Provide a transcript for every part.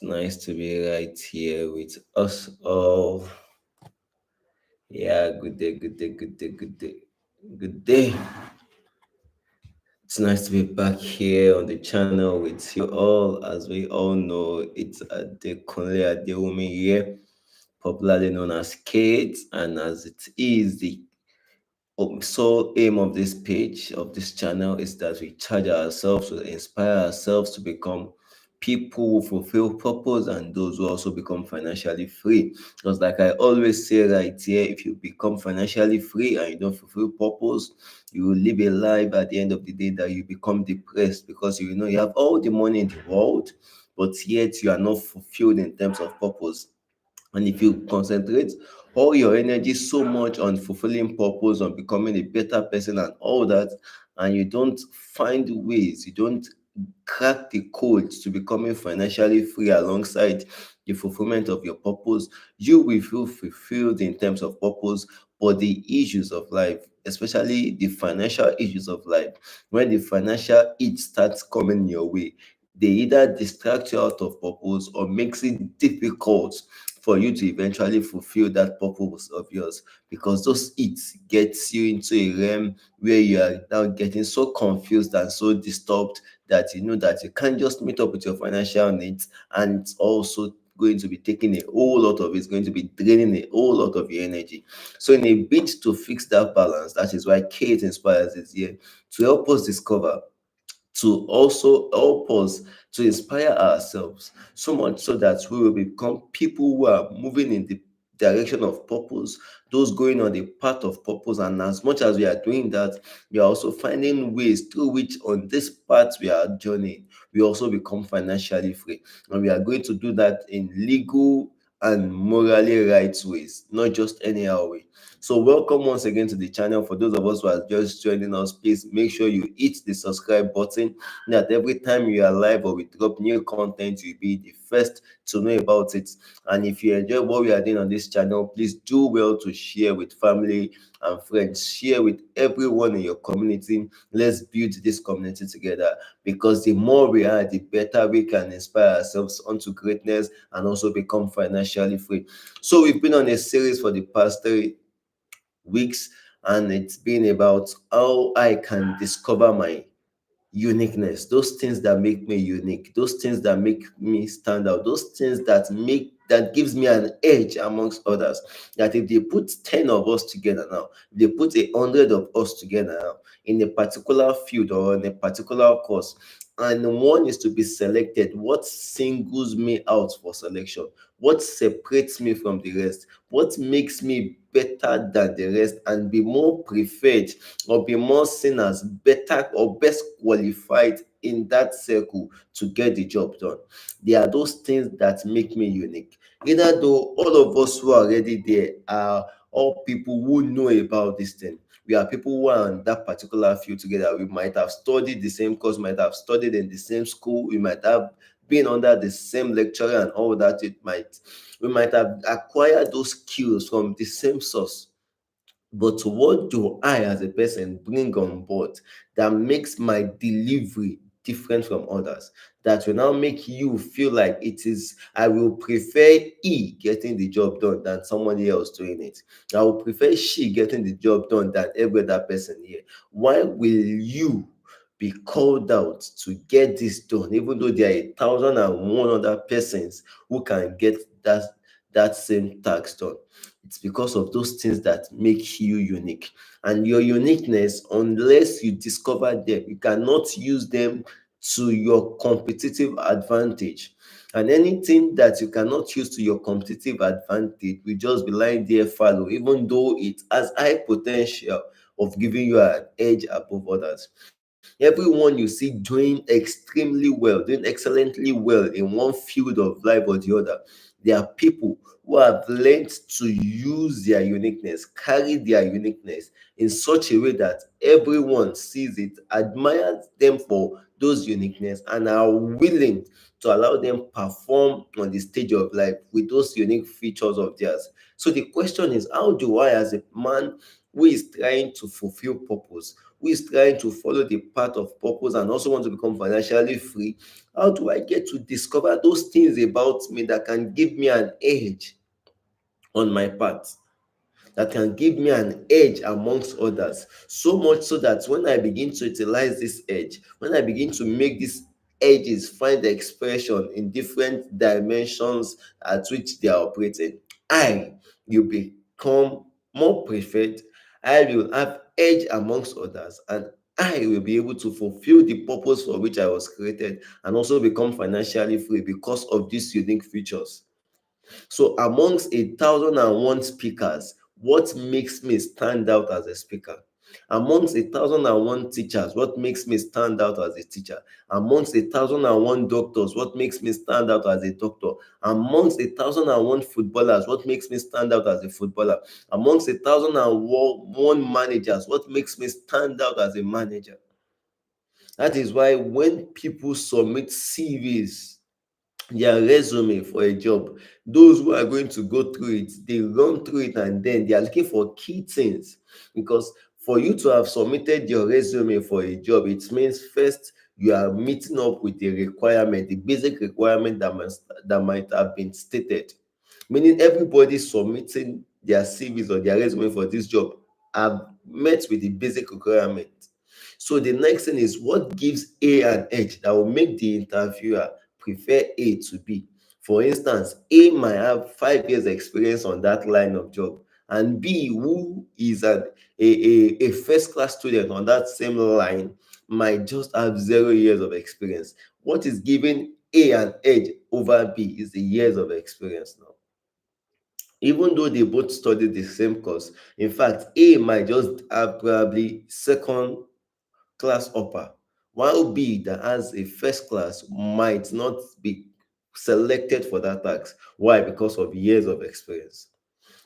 Nice to be right here with us all. Yeah, good day, good day, good day, good day, good day. It's nice to be back here on the channel with you all. As we all know, it's Adekunle Adewumi here, popularly known as Kate, and as it is the sole aim of this page, of this channel, is that we charge ourselves to inspire ourselves to become people who fulfill purpose and those who also become financially free. Because, like I always say right here, if you become financially free and you don't fulfill purpose, you will live a life at the end of the day that you become depressed because you know you have all the money in the world, but yet you are not fulfilled in terms of purpose. And if you concentrate all your energy so much on fulfilling purpose, on becoming a better person and all that, and you don't find ways, you don't crack the code to becoming financially free alongside the fulfillment of your purpose, you will feel fulfilled in terms of purpose, but the issues of life, especially the financial issues of life, when the financial itch starts coming your way, they either distract you out of purpose or makes it difficult for you to eventually fulfill that purpose of yours, because those hits gets you into a realm where you are now getting so confused and so disturbed that you know that you can't just meet up with your financial needs, and it's also going to be taking a whole lot of it's going to be draining a whole lot of your energy. So in a bid to fix that balance, that is why Kate Inspires is here to help us discover, to also help us to inspire ourselves so much so that we will become people who are moving in the direction of purpose, those going on the path of purpose. And as much as we are doing that, we are also finding ways through which on this path we are journeying, we also become financially free. And we are going to do that in legal and morally right ways, not just anyhow way. So welcome once again to the channel. For those of us who are just joining us, please make sure you hit the subscribe button, that every time you are live or we drop new content, you'll be the first to know about it. And if you enjoy what we are doing on this channel, please do well to share with family and friends. Share with everyone in your community. Let's build this community together, because the more we are, the better we can inspire ourselves onto greatness and also become financially free. So we've been on a series for the past 3 weeks, and it's been about how I can discover my uniqueness, those things that make me unique, those things that make me stand out, those things that gives me an edge amongst others. That if they put 10 of us together now, if they put 100 of us together now in a particular field or in a particular course, and one is to be selected, what singles me out for selection? What separates me from the rest? What makes me better than the rest and be more preferred or be more seen as better or best qualified in that circle to get the job done? There are those things that make me unique. Either though all of us who are already there are all people who know about this thing. We are people who are in that particular field together. We might have studied the same course, might have studied in the same school, we might have been under the same lecturer and all that. We might have acquired those skills from the same source. But what do I, as a person, bring on board that makes my delivery different from others? That will now make you feel like it is, I will prefer he getting the job done than somebody else doing it. I will prefer she getting the job done than every other person here. Why will you be called out to get this done, even though there are 1,001 other persons who can get that same task done? It's because of those things that make you unique. And your uniqueness, unless you discover them, you cannot use them to your competitive advantage. And anything that you cannot use to your competitive advantage will just be lying there fallow, even though it has high potential of giving you an edge above others. Everyone you see doing extremely well, doing excellently well in one field of life or the other, they are people who have learned to use their uniqueness, carry their uniqueness in such a way that everyone sees it, admires them for those uniqueness, and are willing to allow them perform on the stage of life with those unique features of theirs. So the question is, how do I, as a man who is trying to fulfill purpose, who is trying to follow the path of purpose and also want to become financially free, how do I get to discover those things about me that can give me an edge on my path, that can give me an edge amongst others? So much so that when I begin to utilize this edge, when I begin to make these edges find expression in different dimensions at which they are operating, I will become more perfect. I will have edge amongst others, and I will be able to fulfill the purpose for which I was created and also become financially free because of these unique features. So, amongst 1,001 speakers, what makes me stand out as a speaker? Amongst 1,001 teachers, what makes me stand out as a teacher? Amongst 1,001 doctors, what makes me stand out as a doctor? Amongst 1,001 footballers, what makes me stand out as a footballer? Amongst 1,001 managers, what makes me stand out as a manager? That is why when people submit CVs, their resume for a job, those who are going to go through it, they run through it and then they are looking for key things. Because for you to have submitted your resume for a job, it means first you are meeting up with the requirement, the basic requirement that might have been stated. Meaning everybody submitting their CVs or their resume for this job have met with the basic requirement. So the next thing is, what gives A an edge that will make the interviewer prefer A to B? For instance, A might have 5 years experience on that line of job, and B, who is a first class student on that same line, might just have 0 years of experience. What is giving A an edge over B is the years of experience now. Even though they both studied the same course, in fact, A might just have probably second class upper, while B that has a first class might not be selected for that task. Why? Because of years of experience.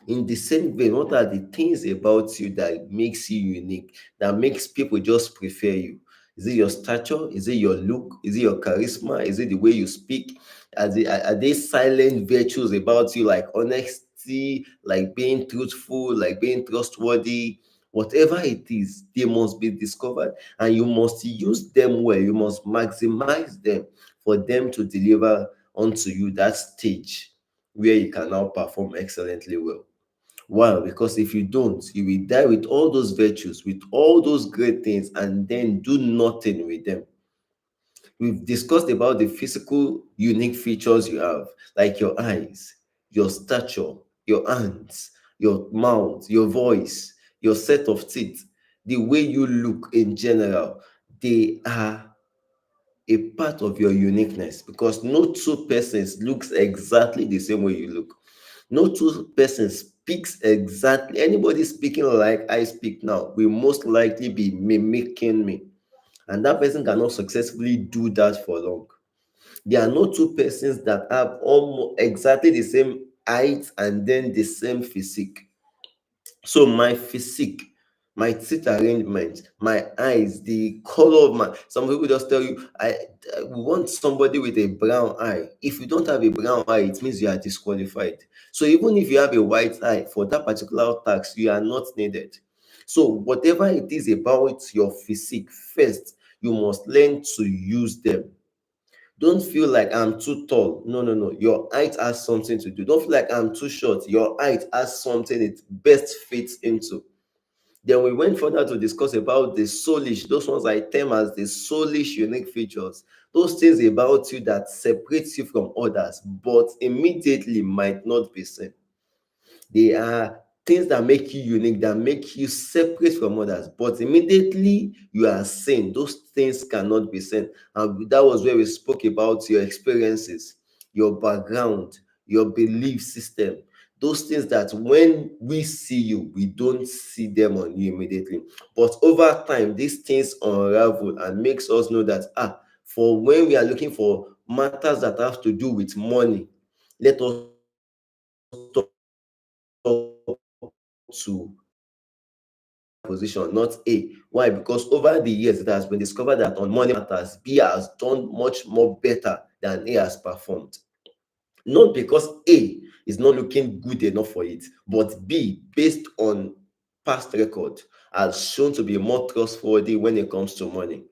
In the same vein, what are the things about you that makes you unique, that makes people just prefer you? Is it your stature? Is it your look? Is it your charisma? Is it the way you speak? Are they silent virtues about you, like honesty, like being truthful, like being trustworthy? Whatever it is, they must be discovered, and you must use them well. You must maximize them for them to deliver onto you that stage where you can now perform excellently well. Why? Because if you don't, you will die with all those virtues, with all those great things, and then do nothing with them. We've discussed about the physical unique features you have, like your eyes, your stature, your hands, your mouth, your voice, your set of teeth, the way you look in general. They are a part of your uniqueness, because no two persons looks exactly the same way you look. No two persons speaks exactly. Anybody speaking like I speak now will most likely be mimicking me, and that person cannot successfully do that for long. There are no two persons that have almost exactly the same height and then the same physique. So my physique, my teeth arrangement, my eyes, the color of my, some people just tell you, I want somebody with a brown eye. If you don't have a brown eye, it means you are disqualified. So even if you have a white eye for that particular task, you are not needed. So whatever it is about your physique, first you must learn to use them. Don't feel like I'm too tall. No, no, no. Your height has something to do. Don't feel like I'm too short. Your height has something it best fits into. Then we went further to discuss about the soulish, those ones I term as the soulish unique features. Those things about you that separates you from others, but immediately might not be seen. They are things that make you unique, that make you separate from others. But immediately you are seen, those things cannot be seen. And that was where we spoke about your experiences, your background, your belief system. Those things that when we see you, we don't see them on you immediately. But over time, these things unravel and makes us know that for when we are looking for matters that have to do with money, let us talk to position, not A. Why? Because over the years, it has been discovered that on money matters, B has done much more better than A has performed. Not because A is not looking good enough for it, but B, based on past record has shown to be more trustworthy when it comes to money.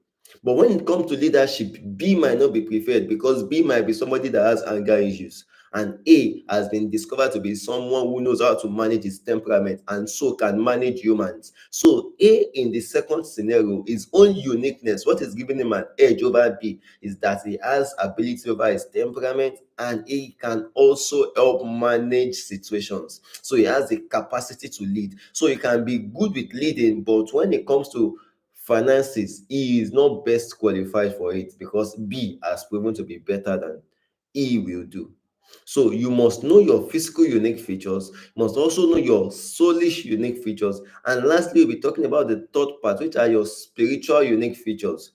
But when it comes to leadership, B might not be preferred because B might be somebody that has anger issues. And A has been discovered to be someone who knows how to manage his temperament and so can manage humans. So A in the second scenario, his own uniqueness, what is giving him an edge over B is that he has ability over his temperament and he can also help manage situations. So he has the capacity to lead. So he can be good with leading, but when it comes to finances, he is not best qualified for it because B has proven to be better than he will do. So you must know your physical unique features, you must also know your soulish unique features, and lastly, we'll be talking about the third part, which are your spiritual unique features.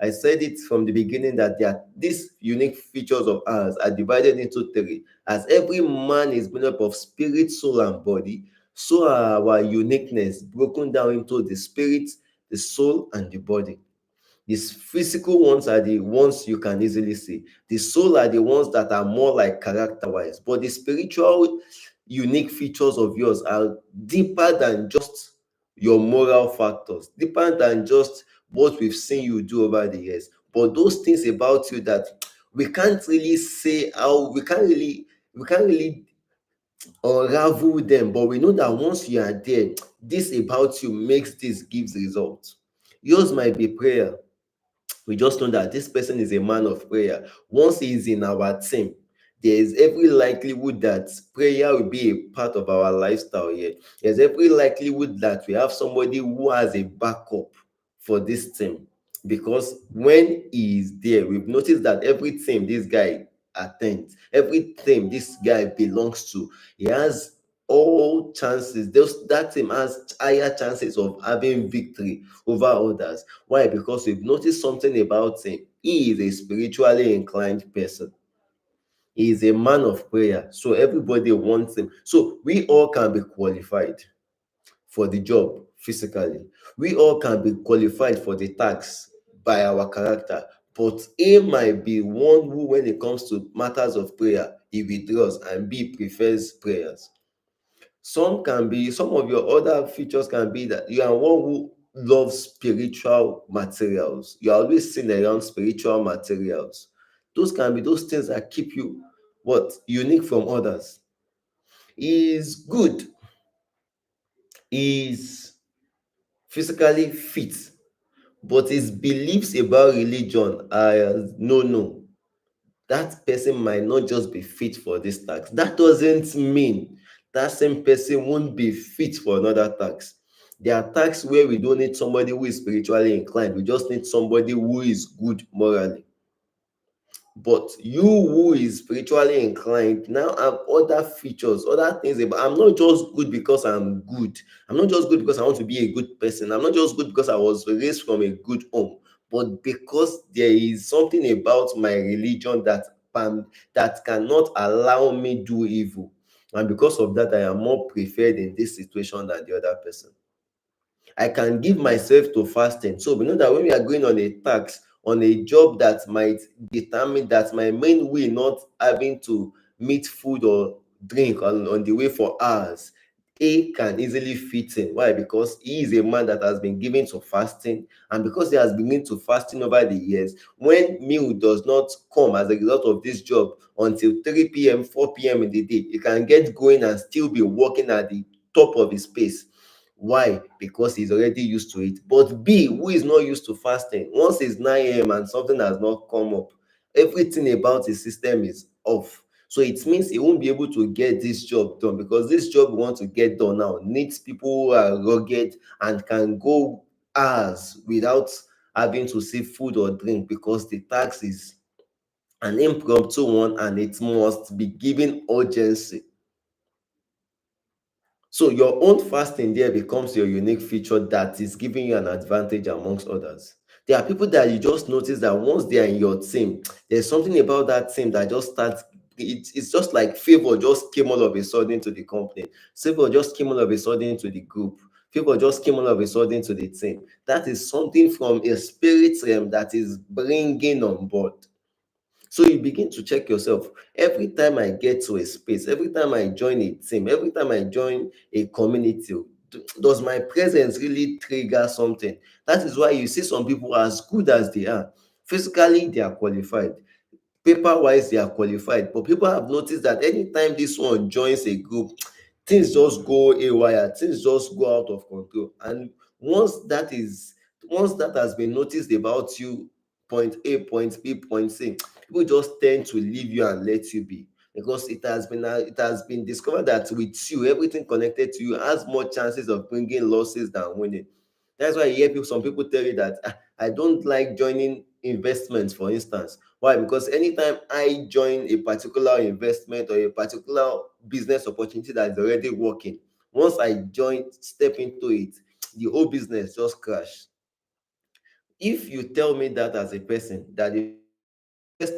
I said it from the beginning that these unique features of ours are divided into three. As every man is made up of spirit, soul, and body, so are our uniqueness broken down into the spirit, the soul, and the body. These physical ones are the ones you can easily see. The soul are the ones that are more like character wise. But the spiritual unique features of yours are deeper than just your moral factors, deeper than just what we've seen you do over the years. But those things about you that we can't really say how we can't really unravel them, but we know that once you are there, this about you makes this gives results. Yours might be prayer. We just know that this person is a man of prayer. Once he is in our team, there is every likelihood that prayer will be a part of our lifestyle here. There's every likelihood that we have somebody who has a backup for this team. Because when he is there, we've noticed that every team this guy attends, every team this guy belongs to, he has all chances. That team has higher chances of having victory over others. Why? Because we've noticed something about him. He is a spiritually inclined person. He is a man of prayer. So everybody wants him. So we all can be qualified for the job physically. We all can be qualified for the task by our character. But A might be one who, when it comes to matters of prayer, he withdraws, and B prefers prayers. Some of your other features can be that you are one who loves spiritual materials. You're always seen around spiritual materials. Those can be those things that keep you what unique from others. Is good, is physically fit, but his beliefs about religion are no. That person might not just be fit for this task. That doesn't mean that same person won't be fit for another task. There are tasks where we don't need somebody who is spiritually inclined. We just need somebody who is good morally. But you who is spiritually inclined now have other features, other things about. I'm not just good because I'm good. I'm not just good because I want to be a good person. I'm not just good because I was raised from a good home, but because there is something about my religion that cannot allow me do evil. And because of that, I am more preferred in this situation than the other person. I can give myself to fasting. So we know that when we are going on a task, on a job that might determine that my main way not having to meet food or drink on the way for hours, A can easily fit in. Why? Because he is a man that has been given to fasting, and because he has been into fasting over the years, when meal does not come as a result of this job until 3 p.m., 4 p.m. in the day, he can get going and still be working at the top of his pace. Why? Because he's already used to it. But B, who is not used to fasting, once it's 9 a.m. and something has not come up, everything about his system is off. So it means he won't be able to get this job done because this job we want to get done now needs people who are rugged and can go hours without having to see food or drink because the tax is an impromptu one and it must be given urgency. So your own fasting there becomes your unique feature that is giving you an advantage amongst others. There are people that you just notice that once they are in your team, there's something about that team that just starts. It's just like favor just came all of a sudden to the company. Favor just came all of a sudden to the group. Favor just came all of a sudden to the team. That is something from a spirit realm that is bringing on board. So you begin to check yourself. Every time I get to a space, every time I join a team, every time I join a community, does my presence really trigger something? That is why you see some people, as good as they are, physically they are qualified, paper wise they are qualified, but people have noticed that anytime this one joins a group, things just go haywire, things just go out of control. And once that is once that has been noticed about you, point A, point B, point C, people just tend to leave you and let you be, because it has been discovered that with you, everything connected to you has more chances of bringing losses than winning. That's why you hear some people tell you that, I don't like joining investments, for instance. Why? Because anytime I join a particular investment or a particular business opportunity that is already working, once I step into it, the whole business just crash. If you tell me that as a person, that the first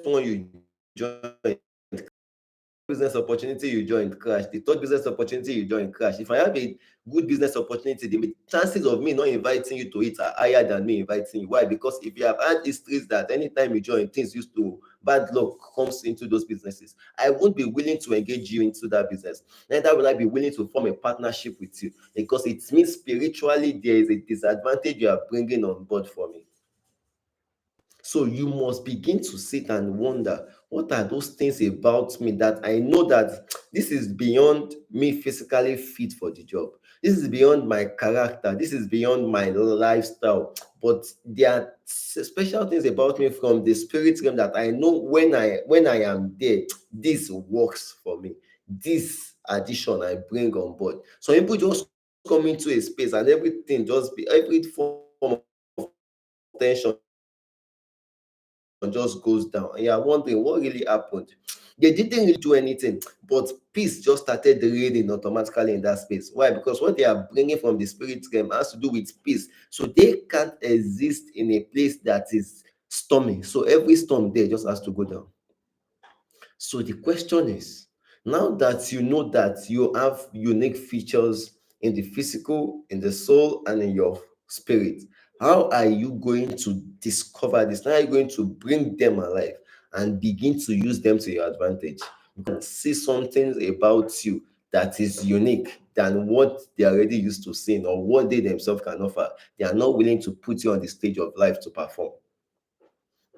one you joined, business opportunity you joined crash, the third business opportunity you joined crash. If I have a good business opportunity, the chances of me not inviting you to it are higher than me inviting you. Why? Because if you have had histories that anytime you join, things used to, bad luck comes into those businesses, I won't be willing to engage you into that business. Neither will I be willing to form a partnership with you, because it means spiritually there is a disadvantage you are bringing on board for me. So you must begin to sit and wonder, what are those things about me that I know that this is beyond me physically fit for the job. This is beyond my character. This is beyond my lifestyle. But there are special things about me from the spirit realm that I know when I am there, this works for me. This addition I bring on board. So people just come into a space and everything just be every form of tension just goes down. And you are wondering what really happened. They didn't really do anything, but peace just started reigning automatically in that space. Why? Because what they are bringing from the spirit realm has to do with peace. So they can't exist in a place that is stormy. So every storm there just has to go down. So the question is, now that you know that you have unique features in the physical, in the soul, and in your spirit, how are you going to discover this? How are you going to bring them alive and begin to use them to your advantage? Because you can see some things about you that is unique than what they're already used to seeing, or what they themselves can offer. They are not willing to put you on the stage of life to perform.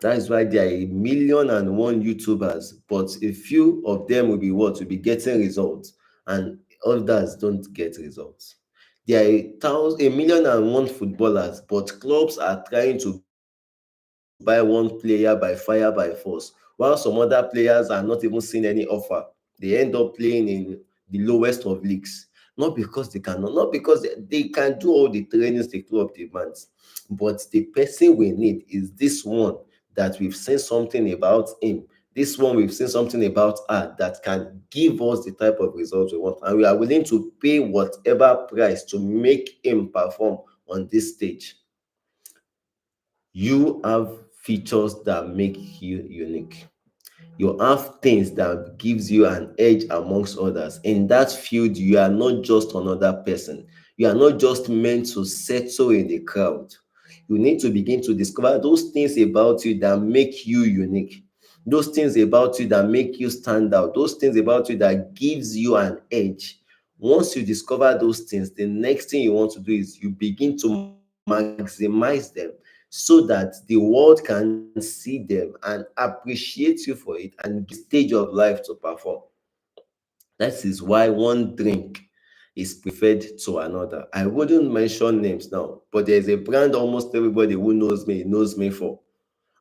That is why there are a million and one YouTubers, but a few of them will be getting results, and others don't get results. There are a million and one footballers, but clubs are trying to buy one player by fire by force, while some other players are not even seeing any offer. They end up playing in the lowest of leagues. Not because they cannot, not because they can do all the trainings the club demands, but the person we need is this one that we've seen something about him. This one we've seen something about her that can give us the type of results we want, and we are willing to pay whatever price to make him perform on this stage. You have features that make you unique. You have things that gives you an edge amongst others. In that field, you are not just another person. You are not just meant to settle in the crowd. You need to begin to discover those things about you that make you unique. Those things about you that make you stand out. Those things about you that gives you an edge. Once you discover those things, the next thing you want to do is you begin to maximize them, so that the world can see them and appreciate you for it and give you a stage of life to perform. That is why one drink is preferred to another. I wouldn't mention names now, but there's a brand almost everybody who knows me for,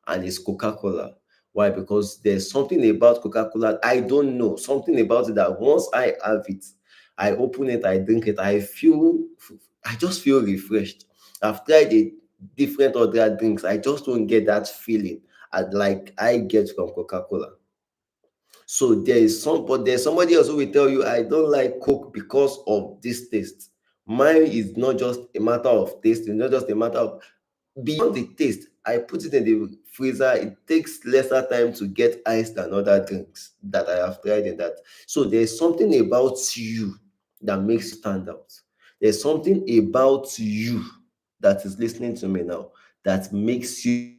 and it's Coca-Cola. Why? Because there's something about Coca-Cola, I don't know, something about it that once I have it, I open it, I drink it, I just feel refreshed. I've tried different other drinks, I just don't get that feeling like I get from Coca-Cola. So but there's somebody else who will tell you, I don't like Coke because of this taste. Mine is not just a matter of taste, it's not just a matter of, beyond the taste, I put it in the freezer. It takes lesser time to get ice than other drinks that I have tried in that. So there's something about you that makes you stand out. There's something about you that is listening to me now that makes you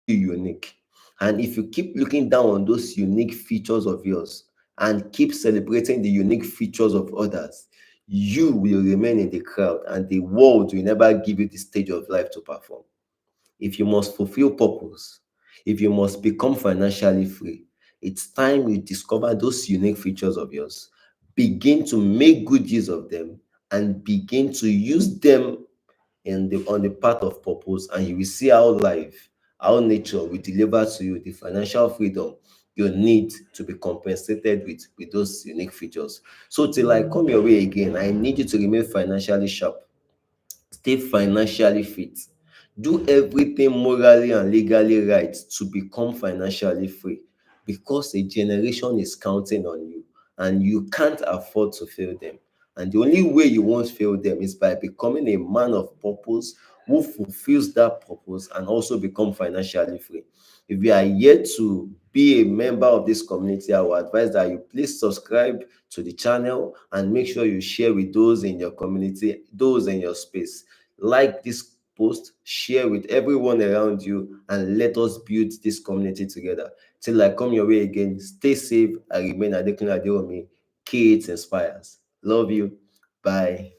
unique. And if you keep looking down on those unique features of yours and keep celebrating the unique features of others, you will remain in the crowd and the world will never give you the stage of life to perform. If you must fulfill purpose, if you must become financially free, it's time you discover those unique features of yours, begin to make good use of them, and begin to use them on the path of purpose, and you will see how life, how nature will deliver to you the financial freedom you need to be compensated with those unique features. So till I come your way again, I need you to remain financially sharp, stay financially fit, do everything morally and legally right to become financially free, because a generation is counting on you and you can't afford to fail them. And the only way you won't fail them is by becoming a man of purpose who fulfills that purpose and also become financially free. If you are yet to be a member of this community, I would advise that you please subscribe to the channel and make sure you share with those in your community, those in your space. Like this post, share with everyone around you, and let us build this community together. Till I come your way again, stay safe. I remain Adekunle Aderomi. Kids inspires. Love you. Bye.